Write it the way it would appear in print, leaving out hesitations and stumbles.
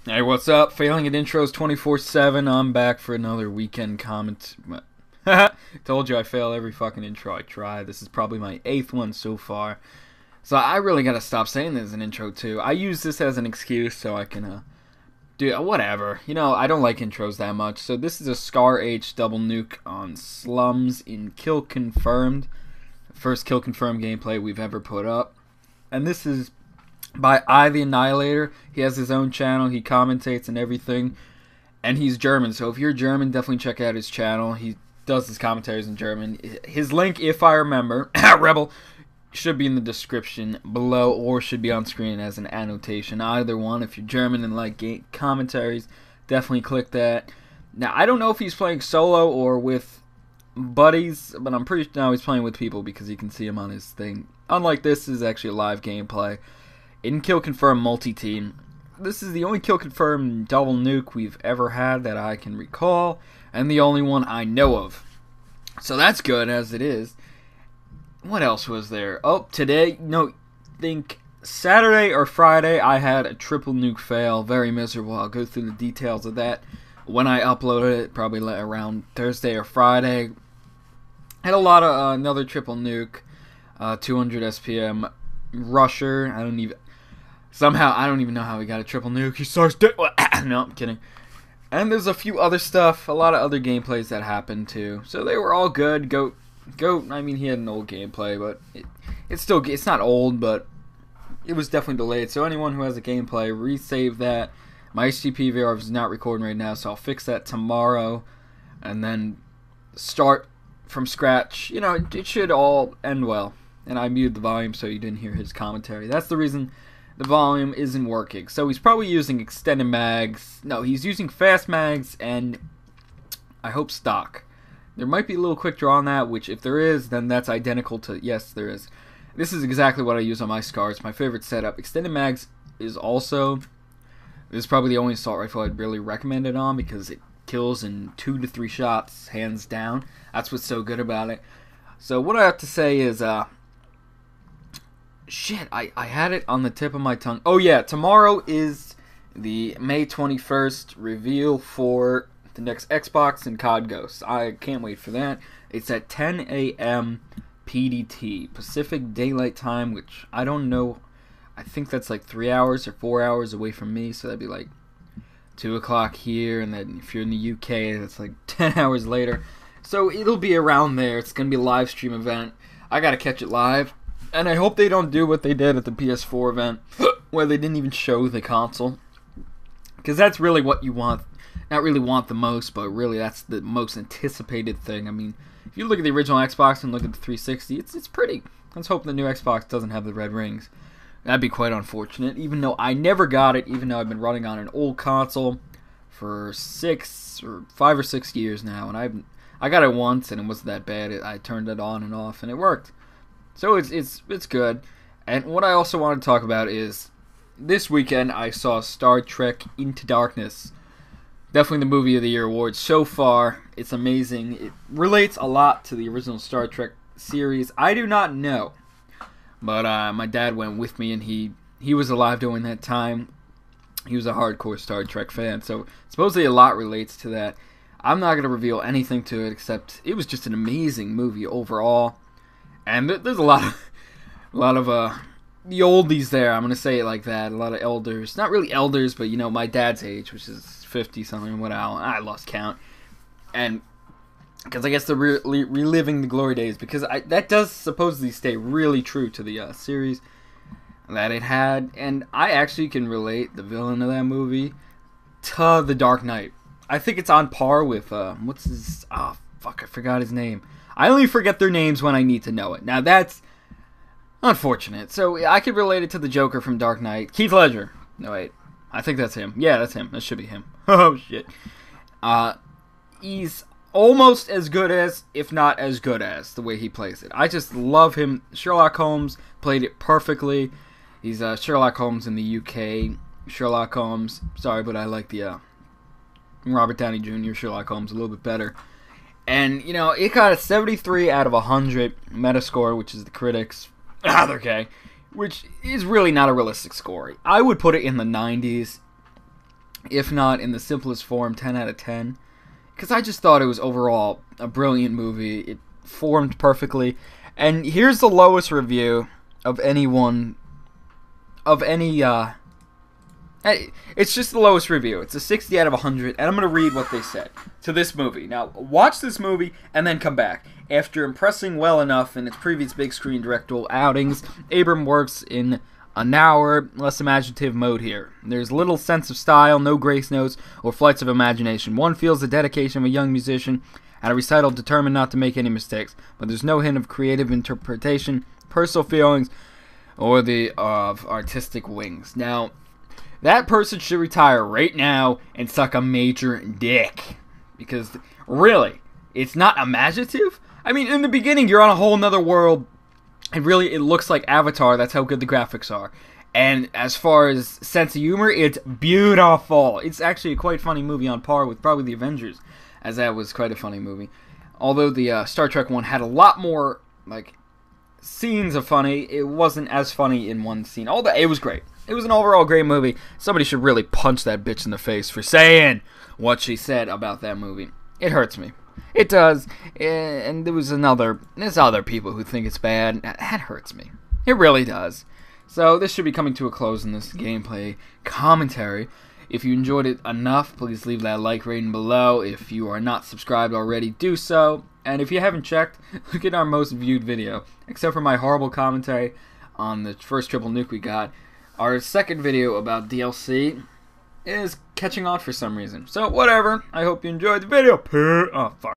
Hey, what's up? Failing at Intros 24/7. I'm back for another weekend comment. Told you I fail every fucking intro I try. This is probably my 8th one so far. So I really gotta stop saying this as an intro too. I use this as an excuse so I can do whatever. You know, I don't like intros that much. So this is a Scar H double nuke on Slums in Kill Confirmed. First Kill Confirmed gameplay we've ever put up. And this is by I the Annihilator. He has his own channel, he commentates and everything, and he's German, so if you're German, definitely check out his channel. He does his commentaries in German. His link, if I remember, Rebel, should be in the description below or should be on screen as an annotation. Either one. If you're German and like commentaries, definitely click that. Now, I don't know if he's playing solo or with buddies, but I'm pretty sure now he's playing with people because you can see him on his thing. Unlike this is actually a live gameplay. In Kill Confirm multi-team, this is the only Kill Confirm double nuke we've ever had that I can recall, and the only one I know of. So that's good as it is. What else was there? Oh, today, no, think Saturday or Friday, I had a triple nuke fail. Very miserable. I'll go through the details of that when I upload it, probably around Thursday or Friday. Had a lot of another triple nuke, 200 SPM rusher. I don't even know how he got a triple nuke. He starts no, I'm kidding. And there's a few other stuff, a lot of other gameplays that happened too. So they were all good. Goat. I mean, he had an old gameplay, but it's not old, but it was definitely delayed. So anyone who has a gameplay, resave that. My HTTP VR is not recording right now, so I'll fix that tomorrow, and then start from scratch. You know, it should all end well. And I muted the volume so you didn't hear his commentary. That's the reason the volume isn't working. So he's probably using extended mags. No, he's using fast mags and I hope stock. There might be a little quick draw on that, which if there is, then that's identical to, yes, there is. This is exactly what I use on my Scar. It's my favorite setup. Extended mags is also, this is probably the only assault rifle I'd really recommend it on because it kills in 2 to 3 shots, hands down. That's what's so good about it. So what I have to say is, shit, I had it on the tip of my tongue. Oh yeah, tomorrow is the May 21st reveal for the next Xbox and COD Ghosts. I can't wait for that. It's at 10 a.m. PDT, Pacific Daylight Time, which I don't know. I think that's like 3 hours or 4 hours away from me, so that'd be like 2 o'clock here, and then if you're in the UK, that's like 10 hours later. So it'll be around there. It's going to be a live stream event. I gotta catch it live. And I hope they don't do what they did at the PS4 event, where they didn't even show the console. Because that's really what you want. Not really want the most, but really that's the most anticipated thing. I mean, if you look at the original Xbox and look at the 360, it's pretty. Let's hope the new Xbox doesn't have the red rings. That'd be quite unfortunate, even though I never got it, even though I've been running on an old console for 5 or 6 years now. And I got it once, and it wasn't that bad. I turned it on and off, and it worked. So it's good. And what I also want to talk about is this weekend I saw Star Trek Into Darkness. Definitely the movie of the year award so far. It's amazing. It relates a lot to the original Star Trek series. I do not know, but my dad went with me and he was alive during that time. He was a hardcore Star Trek fan, so supposedly a lot relates to that. I'm not going to reveal anything to it except it was just an amazing movie overall. And there's a lot of the oldies there. I'm gonna say it like that. A lot of elders, not really elders, but you know my dad's age, which is 50 something. What I lost count, and because I guess they're reliving the glory days. Because that does supposedly stay really true to the series that it had, and I actually can relate the villain of that movie to the Dark Knight. I think it's on par with what's his? Oh fuck, I forgot his name. I only forget their names when I need to know it. Now that's unfortunate. So I could relate it to the Joker from Dark Knight. Heath Ledger. No wait, I think that's him. Yeah, that's him. That should be him. Oh shit. He's almost as good as, if not as good as, the way he plays it. I just love him. Sherlock Holmes played it perfectly. He's Sherlock Holmes in the UK. Sherlock Holmes. Sorry, but I like the Robert Downey Jr. Sherlock Holmes a little bit better. And, you know, it got a 73 out of 100 Metascore, which is the critics. Okay. Which is really not a realistic score. I would put it in the 90s. if not in the simplest form, 10 out of 10. Because I just thought it was overall a brilliant movie. It formed perfectly. And here's the lowest review of anyone, of any, it's just the lowest review. It's a 60 out of 100, and I'm going to read what they said to this movie. Now, watch this movie and then come back. After impressing well enough in its previous big screen directorial outings, Abram works in a narrower, less imaginative mode here. There's little sense of style, no grace notes, or flights of imagination. One feels the dedication of a young musician at a recital determined not to make any mistakes, but there's no hint of creative interpretation, personal feelings, or the artistic wings. Now, that person should retire right now and suck a major dick. Because, really, it's not imaginative? I mean, in the beginning, you're on a whole nother world, and really, it looks like Avatar. That's how good the graphics are. And as far as sense of humor, it's beautiful. It's actually a quite funny movie on par with probably The Avengers, as that was quite a funny movie. Although the Star Trek one had a lot more, like, scenes of funny, it wasn't as funny in one scene. Although, it was great. It was an overall great movie. Somebody should really punch that bitch in the face for saying what she said about that movie. It hurts me. It does. And there's other people who think it's bad. That hurts me. It really does. So this should be coming to a close in this gameplay commentary. If you enjoyed it enough, please leave that like rating below. If you are not subscribed already, do so. And if you haven't checked, look at our most viewed video. Except for my horrible commentary on the first triple nuke we got. Our second video about DLC is catching on for some reason. So, whatever. I hope you enjoyed the video. Oh, fuck.